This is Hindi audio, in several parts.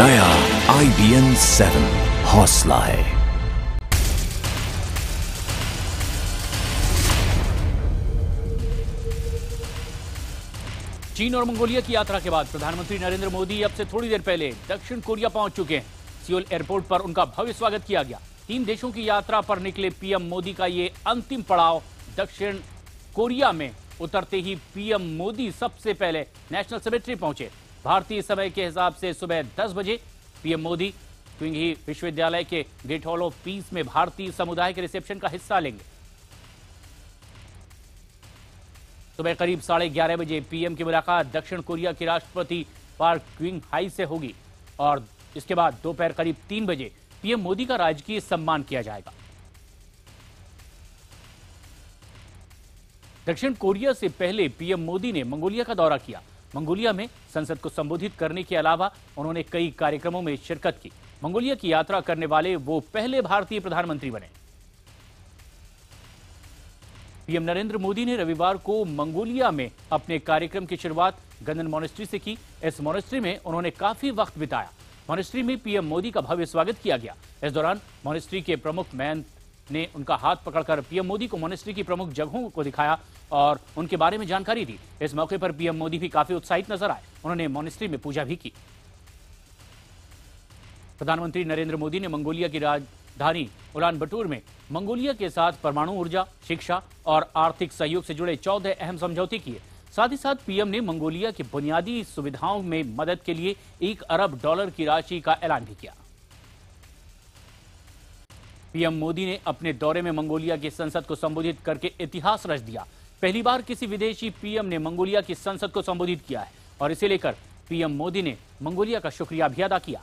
नया IBN 7 हौसला है। चीन और मंगोलिया की यात्रा के बाद प्रधानमंत्री नरेंद्र मोदी अब से थोड़ी देर पहले दक्षिण कोरिया पहुंच चुके हैं। सियोल एयरपोर्ट पर उनका भव्य स्वागत किया गया। 3 देशों की यात्रा पर निकले पीएम मोदी का ये अंतिम पड़ाव दक्षिण कोरिया में उतरते ही पीएम मोदी सबसे पहले नेशनल सेमेट्री पहुंचे। भारतीय समय के हिसाब से सुबह 10 बजे पीएम मोदी क्विंगही विश्वविद्यालय के गेट हॉल ऑफ पीस में भारतीय समुदाय के रिसेप्शन का हिस्सा लेंगे। सुबह करीब 11:30 बजे पीएम की मुलाकात दक्षिण कोरिया के राष्ट्रपति पार्क क्विंग हाई से होगी और इसके बाद दोपहर करीब 3 बजे पीएम मोदी का राजकीय सम्मान किया जाएगा। दक्षिण कोरिया से पहले पीएम मोदी ने मंगोलिया का दौरा किया। मंगोलिया में संसद को संबोधित करने के अलावा उन्होंने कई कार्यक्रमों में शिरकत की। मंगोलिया की यात्रा करने वाले वो पहले भारतीय प्रधानमंत्री बने। पीएम नरेंद्र मोदी ने रविवार को मंगोलिया में अपने कार्यक्रम की शुरुआत गंदन मॉनेस्ट्री से की। इस मॉनेस्ट्री में उन्होंने काफी वक्त बिताया। मॉनेस्ट्री में पीएम मोदी का भव्य स्वागत किया गया। इस दौरान मॉनेस्ट्री के प्रमुख महंत ने उनका हाथ पकड़कर पीएम मोदी को मॉनेस्ट्री की प्रमुख जगहों को दिखाया और उनके बारे में जानकारी दी। इस मौके पर पीएम मोदी भी काफी उत्साहित नजर आए। उन्होंने मॉनेस्ट्री में पूजा भी की। प्रधानमंत्री नरेंद्र मोदी ने मंगोलिया की राजधानी उलान बटोर में मंगोलिया के साथ परमाणु ऊर्जा, शिक्षा और आर्थिक सहयोग से जुड़े 14 अहम समझौते किए। साथ ही साथ पीएम ने मंगोलिया की बुनियादी सुविधाओं में मदद के लिए $1 अरब की राशि का ऐलान भी किया। पीएम मोदी ने अपने दौरे में मंगोलिया की संसद को संबोधित करके इतिहास रच दिया। पहली बार किसी विदेशी पीएम ने मंगोलिया की संसद को संबोधित किया है और इसे लेकर पीएम मोदी ने मंगोलिया का शुक्रिया भी अदा किया।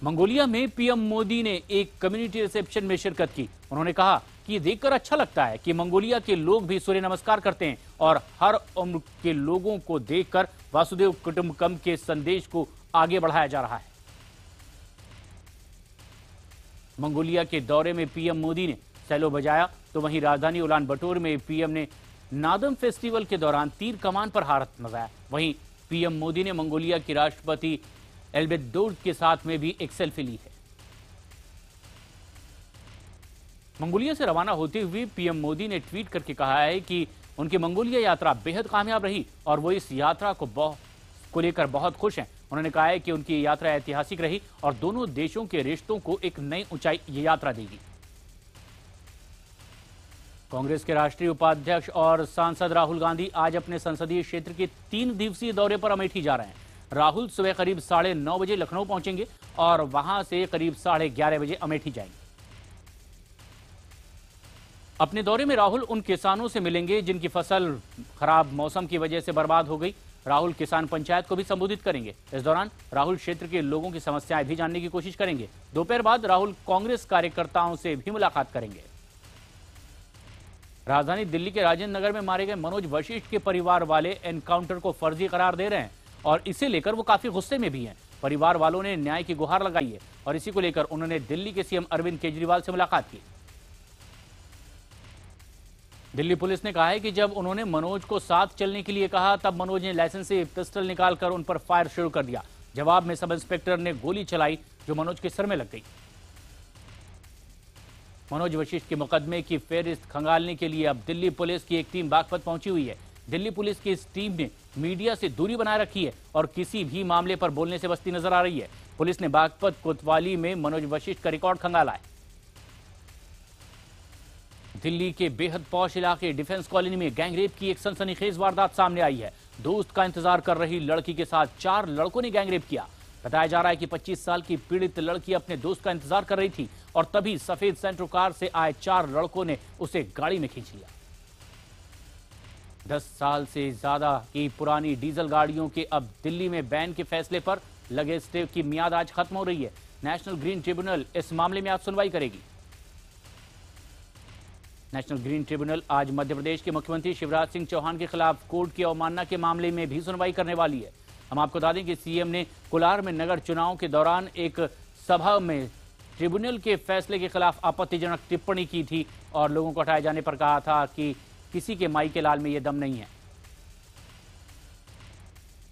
मंगोलिया में पीएम मोदी ने एक कम्युनिटी रिसेप्शन में शिरकत की। उन्होंने कहा कि ये देखकर अच्छा लगता है कि मंगोलिया के लोग भी सूर्य नमस्कार करते हैं और हर उम्र के लोगों को देखकर वासुदेव कुटुंबकम के संदेश को आगे बढ़ाया जा रहा है। मंगोलिया के दौरे में पीएम मोदी ने सैलो बजाया तो वहीं राजधानी उलान बटोर में पीएम ने नादम फेस्टिवल के दौरान तीर कमान पर हाथ लगाया। वहीं पीएम मोदी ने मंगोलिया के राष्ट्रपति एल्बेडोर के साथ में भी एक सेल्फी ली है। मंगोलिया से रवाना होते हुए पीएम मोदी ने ट्वीट करके कहा है कि उनकी मंगोलिया यात्रा बेहद कामयाब रही और वो इस यात्रा को लेकर बहुत खुश हैं। उन्होंने कहा है कि उनकी यात्रा ऐतिहासिक रही और दोनों देशों के रिश्तों को एक नई ऊंचाई ये यात्रा देगी। कांग्रेस के राष्ट्रीय उपाध्यक्ष और सांसद राहुल गांधी आज अपने संसदीय क्षेत्र के 3 दिवसीय दौरे पर अमेठी जा रहे हैं। राहुल सुबह करीब 9:30 बजे लखनऊ पहुंचेंगे और वहां से करीब 11:30 बजे अमेठी जाएंगे। अपने दौरे में राहुल उन किसानों से मिलेंगे जिनकी फसल खराब मौसम की वजह से बर्बाद हो गई। राहुल किसान पंचायत को भी संबोधित करेंगे। इस दौरान राहुल क्षेत्र के लोगों की समस्याएं भी जानने की कोशिश करेंगे। दोपहर बाद राहुल कांग्रेस कार्यकर्ताओं से भी मुलाकात करेंगे। राजधानी दिल्ली के राजेंद्र नगर में मारे गए मनोज वशिष्ठ के परिवार वाले एनकाउंटर को फर्जी करार दे रहे हैं और इसे लेकर वो काफी गुस्से में भी हैं। परिवार वालों ने न्याय की गुहार लगाई है और इसी को लेकर उन्होंने दिल्ली के सीएम अरविंद केजरीवाल से मुलाकात की। दिल्ली पुलिस ने कहा है कि जब उन्होंने मनोज को साथ चलने के लिए कहा तब मनोज ने लाइसेंस से पिस्टल निकालकर उन पर फायर शुरू कर दिया। जवाब में सब इंस्पेक्टर ने गोली चलाई जो मनोज के सर में लग गई। मनोज वशिष्ठ के मुकदमे की फेहरिस्त खंगालने के लिए अब दिल्ली पुलिस की एक टीम बागपत पहुंची हुई है। दिल्ली पुलिस की इस टीम ने मीडिया से दूरी बनाए रखी है और किसी भी मामले पर बोलने से बचती नजर आ रही है। पुलिस ने बागपत कोतवाली में मनोज वशिष्ठ का रिकॉर्ड खंगाला है। दिल्ली के बेहद पॉश इलाके डिफेंस कॉलोनी में गैंगरेप की एक सनसनीखेज वारदात सामने आई है। दोस्त का इंतजार कर रही लड़की के साथ 4 लड़कों ने गैंगरेप किया। बताया जा रहा है कि 25 साल की पीड़ित लड़की अपने दोस्त का इंतजार कर रही थी और तभी सफेद सेंट्रो कार से आए 4 लड़कों ने उसे गाड़ी में खींच लिया। 10 साल से ज्यादा की पुरानी डीजल गाड़ियों के अब दिल्ली में बैन के फैसले पर लगे स्टे की मियाद आज खत्म हो रही है। नेशनल ग्रीन ट्रिब्यूनल इस मामले में आज सुनवाई करेगी। नेशनल ग्रीन ट्रिब्यूनल आज मध्य प्रदेश के मुख्यमंत्री शिवराज सिंह चौहान के खिलाफ कोर्ट की अवमानना के मामले में भी सुनवाई करने वाली है। हम आपको बता दें कि सीएम ने कोलार में नगर चुनाव के दौरान एक सभा में ट्रिब्यूनल के फैसले के खिलाफ आपत्तिजनक टिप्पणी की थी और लोगों को हटाए जाने पर कहा था कि किसी के माई के लाल में यह दम नहीं है।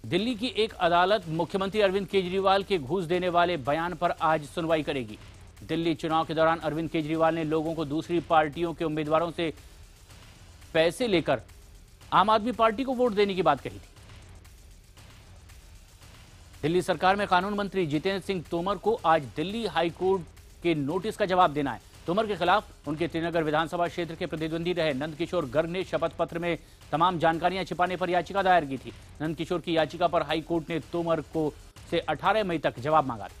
दिल्ली की एक अदालत मुख्यमंत्री अरविंद केजरीवाल के घूस देने वाले बयान पर आज सुनवाई करेगी। दिल्ली चुनाव के दौरान अरविंद केजरीवाल ने लोगों को दूसरी पार्टियों के उम्मीदवारों से पैसे लेकर आम आदमी पार्टी को वोट देने की बात कही थी। दिल्ली सरकार में कानून मंत्री जितेंद्र सिंह तोमर को आज दिल्ली हाई कोर्ट के नोटिस का जवाब देना है। तोमर के खिलाफ उनके त्रिनगर विधानसभा क्षेत्र के प्रतिद्वंदी रहे नंदकिशोर गर्ग ने शपथ पत्र में तमाम जानकारियां छिपाने पर याचिका दायर की थी। नंदकिशोर की याचिका पर हाई कोर्ट ने तोमर को से 18 मई तक जवाब मांगा था।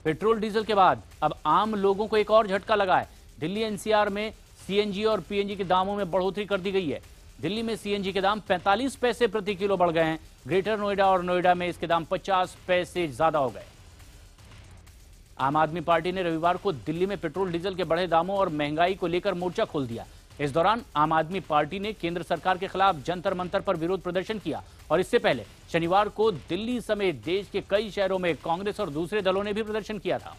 पेट्रोल डीजल के बाद अब आम लोगों को एक और झटका लगा है। दिल्ली एनसीआर में सीएनजी और पीएनजी के दामों में बढ़ोतरी कर दी गई है। दिल्ली में सीएनजी के दाम 45 पैसे प्रति किलो बढ़ गए हैं। ग्रेटर नोएडा और नोएडा में इसके दाम 50 पैसे ज्यादा हो गए। आम आदमी पार्टी ने रविवार को दिल्ली में पेट्रोल डीजल के बढ़े दामों और महंगाई को लेकर मोर्चा खोल दिया। इस दौरान आम आदमी पार्टी ने केंद्र सरकार के खिलाफ जंतर मंतर पर विरोध प्रदर्शन किया और इससे पहले शनिवार को दिल्ली समेत देश के कई शहरों में कांग्रेस और दूसरे दलों ने भी प्रदर्शन किया था।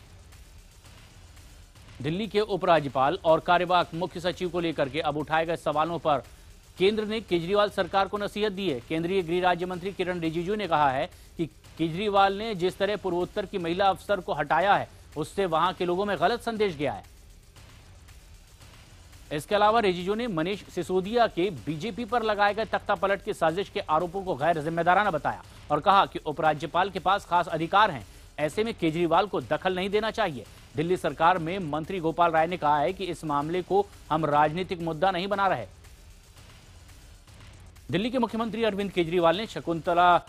दिल्ली के उपराज्यपाल और कार्यवाहक मुख्य सचिव को लेकर के अब उठाए गए सवालों पर केंद्र ने केजरीवाल सरकार को नसीहत दी है। केंद्रीय गृह राज्य मंत्री किरण रिजिजू ने कहा है कि केजरीवाल ने जिस तरह पूर्वोत्तर की महिला अफसर को हटाया है उससे वहां के लोगों में गलत संदेश गया है। इसके अलावा रिजिजू ने मनीष सिसोदिया के बीजेपी पर लगाए गए तख्ता पलट की साजिश के आरोपों को गैर जिम्मेदाराना बताया और कहा कि उपराज्यपाल के पास खास अधिकार हैं, ऐसे में केजरीवाल को दखल नहीं देना चाहिए। दिल्ली सरकार में मंत्री गोपाल राय ने कहा है कि इस मामले को हम राजनीतिक मुद्दा नहीं बना रहे। दिल्ली के मुख्यमंत्री अरविंद केजरीवाल ने शकुंतला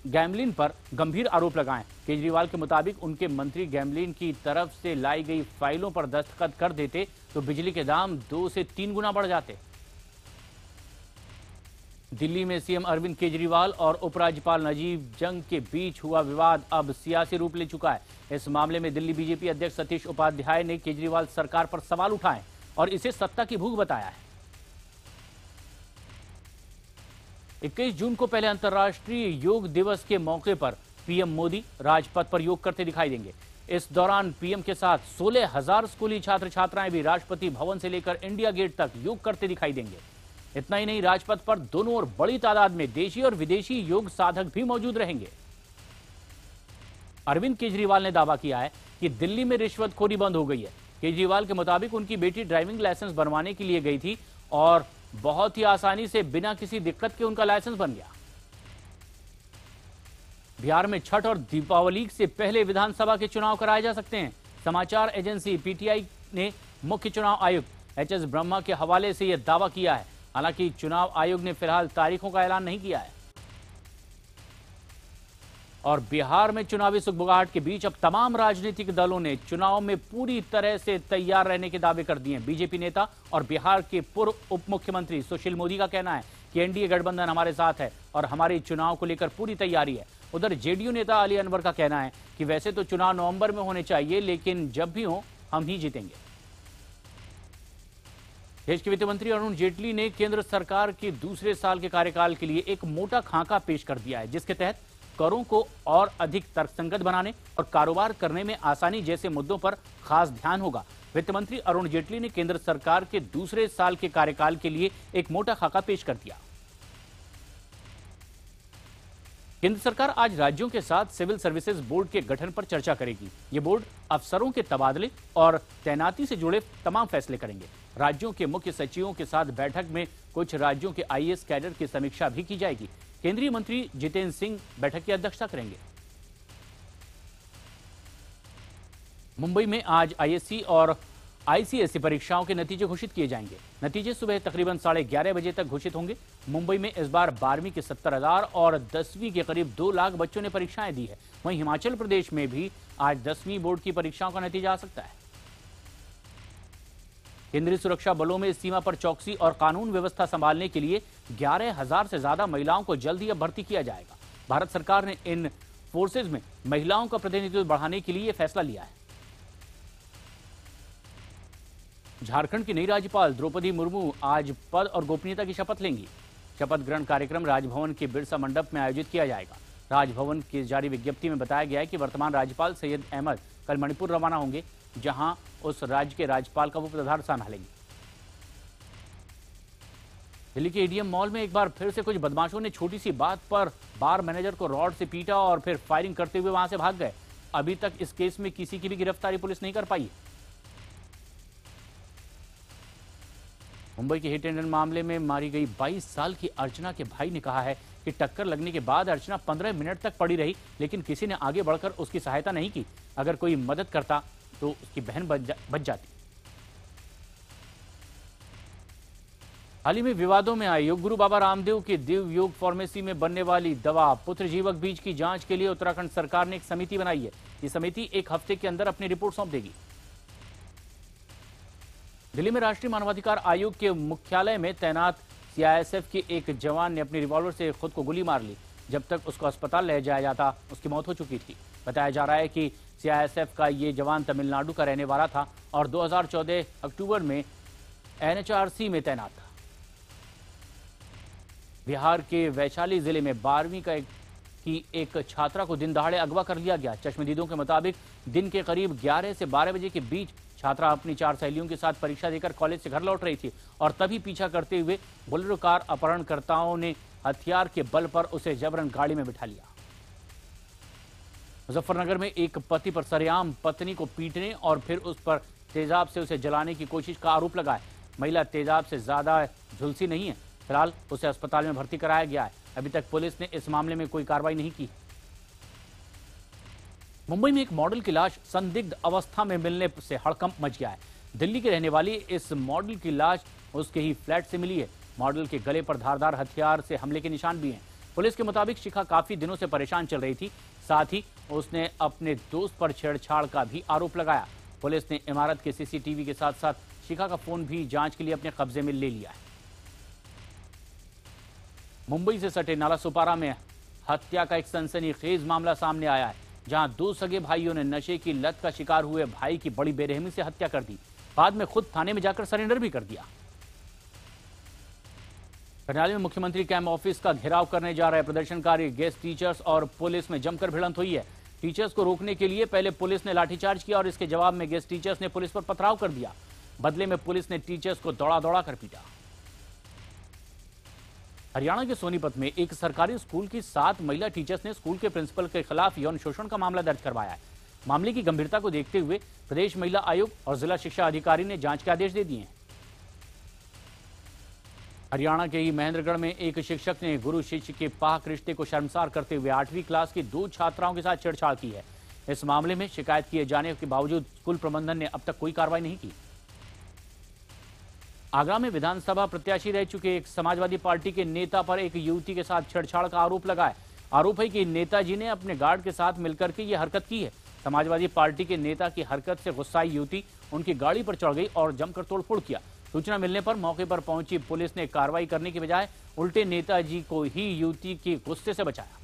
गैमलिन पर गंभीर आरोप लगाए। केजरीवाल के मुताबिक उनके मंत्री गैमलिन की तरफ से लाई गई फाइलों पर दस्तखत कर देते तो बिजली के दाम 2 से 3 गुना बढ़ जाते। दिल्ली में सीएम अरविंद केजरीवाल और उपराज्यपाल नजीब जंग के बीच हुआ विवाद अब सियासी रूप ले चुका है। इस मामले में दिल्ली बीजेपी अध्यक्ष सतीश उपाध्याय ने केजरीवाल सरकार पर सवाल उठाए और इसे सत्ता की भूख बताया है। 21 जून को पहले अंतर्राष्ट्रीय योग दिवस के मौके पर पीएम मोदी राजपथ पर योग करते दिखाई देंगे। इस दौरान पीएम के साथ 16,000 स्कूली छात्र छात्राएं भी राष्ट्रपति भवन से लेकर इंडिया गेट तक योग करते दिखाई देंगे। इतना ही नहीं, राजपथ पर दोनों ओर बड़ी तादाद में देशी और विदेशी योग साधक भी मौजूद रहेंगे। अरविंद केजरीवाल ने दावा किया है कि दिल्ली में रिश्वतखोरी बंद हो गई है। केजरीवाल के मुताबिक उनकी बेटी ड्राइविंग लाइसेंस बनवाने के लिए गई थी और बहुत ही आसानी से बिना किसी दिक्कत के उनका लाइसेंस बन गया। बिहार में छठ और दीपावली से पहले विधानसभा के चुनाव कराए जा सकते हैं। समाचार एजेंसी पीटीआई ने मुख्य चुनाव आयुक्त एचएस ब्रह्मा के हवाले से यह दावा किया है। हालांकि चुनाव आयोग ने फिलहाल तारीखों का ऐलान नहीं किया है। और बिहार में चुनावी सुगबुगाहट के बीच अब तमाम राजनीतिक दलों ने चुनाव में पूरी तरह से तैयार रहने के दावे कर दिए हैं। बीजेपी नेता और बिहार के पूर्व उप मुख्यमंत्री सुशील मोदी का कहना है कि एनडीए गठबंधन हमारे साथ है और हमारी चुनाव को लेकर पूरी तैयारी है। उधर जेडीयू नेता अली अनवर का कहना है कि वैसे तो चुनाव नवंबर में होने चाहिए, लेकिन जब भी हो हम ही जीतेंगे। देश के वित्त मंत्री अरुण जेटली ने केंद्र सरकार के दूसरे साल के कार्यकाल के लिए एक मोटा खाका पेश कर दिया है, जिसके तहत करों को और अधिक तर्कसंगत बनाने और कारोबार करने में आसानी जैसे मुद्दों पर खास ध्यान होगा। वित्त मंत्री अरुण जेटली ने केंद्र सरकार के दूसरे साल के कार्यकाल के लिए एक मोटा खाका पेश कर दिया। केंद्र सरकार आज राज्यों के साथ सिविल सर्विसेज बोर्ड के गठन पर चर्चा करेगी। ये बोर्ड अफसरों के तबादले और तैनाती से जुड़े तमाम फैसले करेंगे। राज्यों के मुख्य सचिवों के साथ बैठक में कुछ राज्यों के आईएएस कैडर की समीक्षा भी की जाएगी। केंद्रीय मंत्री जितेंद्र सिंह बैठक की अध्यक्षता करेंगे। मुंबई में आज आईएससी और आईसीएसई परीक्षाओं के नतीजे घोषित किए जाएंगे। नतीजे सुबह तकरीबन 11:30 बजे तक घोषित होंगे। मुंबई में इस बार 12वीं के 70,000 और 10वीं के करीब 2 लाख बच्चों ने परीक्षाएं दी है। वहीं हिमाचल प्रदेश में भी आज 10वीं बोर्ड की परीक्षाओं का नतीजा आ सकता है। केंद्रीय सुरक्षा बलों में सीमा पर चौकसी और कानून व्यवस्था संभालने के लिए 11,000 से ज्यादा महिलाओं को जल्द ही अब भर्ती किया जाएगा। भारत सरकार ने इन फोर्सेज में महिलाओं का प्रतिनिधित्व बढ़ाने के लिए यह फैसला लिया है। झारखंड की नई राज्यपाल द्रौपदी मुर्मू आज पद और गोपनीयता की शपथ लेंगी। शपथ ग्रहण कार्यक्रम राजभवन के बिरसा मंडप में आयोजित किया जाएगा। राजभवन की जारी विज्ञप्ति में बताया गया है कि वर्तमान राज्यपाल सैयद अहमद कल मणिपुर रवाना होंगे, जहां उस राज्य के राज्यपाल का वो पदभार संभालेंगे। दिल्ली के एडीएम मॉल में एक बार फिर से कुछ बदमाशों ने छोटी सी बात पर बार मैनेजर को रॉड से पीटा और फिर फायरिंग करते हुए वहां से भाग गए। अभी तक इस केस में किसी की भी गिरफ्तारी पुलिस नहीं कर पाई। मुंबई के हिट एंड रन मामले में मारी गई 22 साल की अर्चना के भाई ने कहा है कि टक्कर लगने के बाद अर्चना 15 मिनट तक पड़ी रही, लेकिन किसी ने आगे बढ़कर उसकी सहायता नहीं की। अगर कोई मदद करता तो उसकी बहन बच जाती। हाल ही में विवादों में आए योग गुरु बाबा रामदेव के दिव्य योग फार्मेसी में बनने वाली दवा पुत्र जीवक बीज की जांच के लिए उत्तराखंड सरकार ने एक समिति बनाई है। ये समिति एक हफ्ते के अंदर अपनी रिपोर्ट सौंप देगी। दिल्ली में राष्ट्रीय मानवाधिकार आयोग के मुख्यालय में तैनात सीआईएसएफ के एक जवान ने अपनी रिवॉल्वर से खुद को गोली मार ली। जब तक उसको अस्पताल ले जाया जाता उसकी मौत हो चुकी थी। बताया जा रहा है कि सीआईएसएफ का ये जवान तमिलनाडु का रहने वाला था और 2014 अक्टूबर में एनएचआरसी में तैनात था। बिहार के वैशाली जिले में 12वीं की एक छात्रा को दिन दहाड़े अगवा कर लिया गया। चश्मदीदों के मुताबिक दिन के करीब 11 से 12 बजे के बीच छात्रा अपनी 4 सहेलियों के साथ परीक्षा देकर कॉलेज से घर लौट रही थी और तभी पीछा करते हुए बोलेरो कार अपहरणकर्ताओं ने हथियार के बल पर उसे जबरन गाड़ी में बिठा लिया। मुजफ्फरनगर में एक पति पर सरेआम पत्नी को पीटने और फिर उस पर तेजाब से उसे जलाने की कोशिश का आरोप लगा है। महिला तेजाब से ज्यादा झुलसी नहीं है। फिलहाल उसे अस्पताल में भर्ती कराया गया है। अभी तक पुलिस ने इस मामले में कोई कार्रवाई नहीं की। मुंबई में एक मॉडल की लाश संदिग्ध अवस्था में मिलने से हड़कंप मच गया है। दिल्ली की रहने वाली इस मॉडल की लाश उसके ही फ्लैट से मिली है। मॉडल के गले पर धारदार हथियार से हमले के निशान भी हैं। पुलिस के मुताबिक शिखा काफी दिनों से परेशान चल रही थी। साथ ही उसने अपने दोस्त पर छेड़छाड़ का भी आरोप लगाया। पुलिस ने इमारत के सीसीटीवी के साथ साथ शिखा का फोन भी जांच के लिए अपने कब्जे में ले लिया है। मुंबई से सटे नाला सुपारा में हत्या का एक सनसनीखेज मामला सामने आया है, जहां 2 सगे भाइयों ने नशे की लत का शिकार हुए भाई की बड़ी बेरहमी से हत्या कर दी। बाद में खुद थाने में जाकर सरेंडर भी कर दिया। करनाल में मुख्यमंत्री कैंप ऑफिस का घेराव करने जा रहे प्रदर्शनकारी गेस्ट टीचर्स और पुलिस में जमकर भिड़ंत हुई है। टीचर्स को रोकने के लिए पहले पुलिस ने लाठीचार्ज किया और इसके जवाब में गेस्ट टीचर्स ने पुलिस पर पथराव कर दिया। बदले में पुलिस ने टीचर्स को दौड़ा दौड़ा कर पीटा। हरियाणा के सोनीपत में एक सरकारी स्कूल की 7 महिला टीचर्स ने स्कूल के प्रिंसिपल के खिलाफ यौन शोषण का मामला दर्ज करवाया है। मामले की गंभीरता को देखते हुए प्रदेश महिला आयोग और जिला शिक्षा अधिकारी ने जांच के आदेश दे दिए हैं। हरियाणा के ही महेंद्रगढ़ में एक शिक्षक ने गुरु शिष्य के पाक रिश्ते को शर्मसार करते हुए 8वीं क्लास की 2 छात्राओं के साथ छेड़छाड़ की है। इस मामले में शिकायत किए जाने के बावजूद स्कूल प्रबंधन ने अब तक कोई कार्रवाई नहीं की। आगरा में विधानसभा प्रत्याशी रह चुके एक समाजवादी पार्टी के नेता पर एक युवती के साथ छेड़छाड़ का आरोप लगा है। आरोप है कि नेताजी ने अपने गार्ड के साथ मिलकर के यह हरकत की है। समाजवादी पार्टी के नेता की हरकत से गुस्साई युवती उनकी गाड़ी पर चढ़ गई और जमकर तोड़फोड़ किया। सूचना मिलने पर मौके पर पहुंची पुलिस ने कार्रवाई करने के बजाय उल्टे नेताजी को ही युवती के गुस्से से बचाया।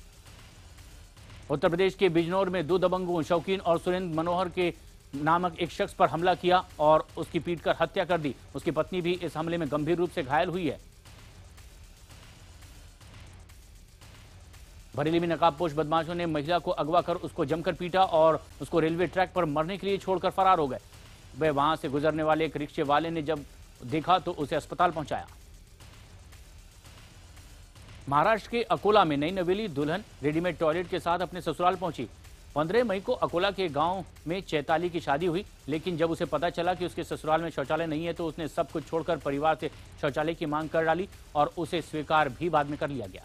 उत्तर प्रदेश के बिजनौर में 2 दबंगों शौकीन और सुरेंद्र मनोहर के नामक एक शख्स पर हमला किया और उसकी पीटकर हत्या कर दी। उसकी पत्नी भी इस हमले में गंभीर रूप से घायल हुई है। बरेली में नकाबपोश बदमाशों ने महिला को अगवा कर उसको जमकर पीटा और उसको रेलवे ट्रैक पर मरने के लिए छोड़कर फरार हो गए। वे वहां से गुजरने वाले एक रिक्शे वाले ने जब देखा तो उसे अस्पताल पहुंचाया। महाराष्ट्र के अकोला में नई नवेली दुल्हन रेडीमेड टॉयलेट के साथ अपने ससुराल पहुंची। 15 मई को अकोला के गांव में चैताली की शादी हुई, लेकिन जब उसे पता चला कि उसके ससुराल में शौचालय नहीं है तो उसने सब कुछ छोड़कर परिवार से शौचालय की मांग कर डाली और उसे स्वीकार भी बाद में कर लिया गया।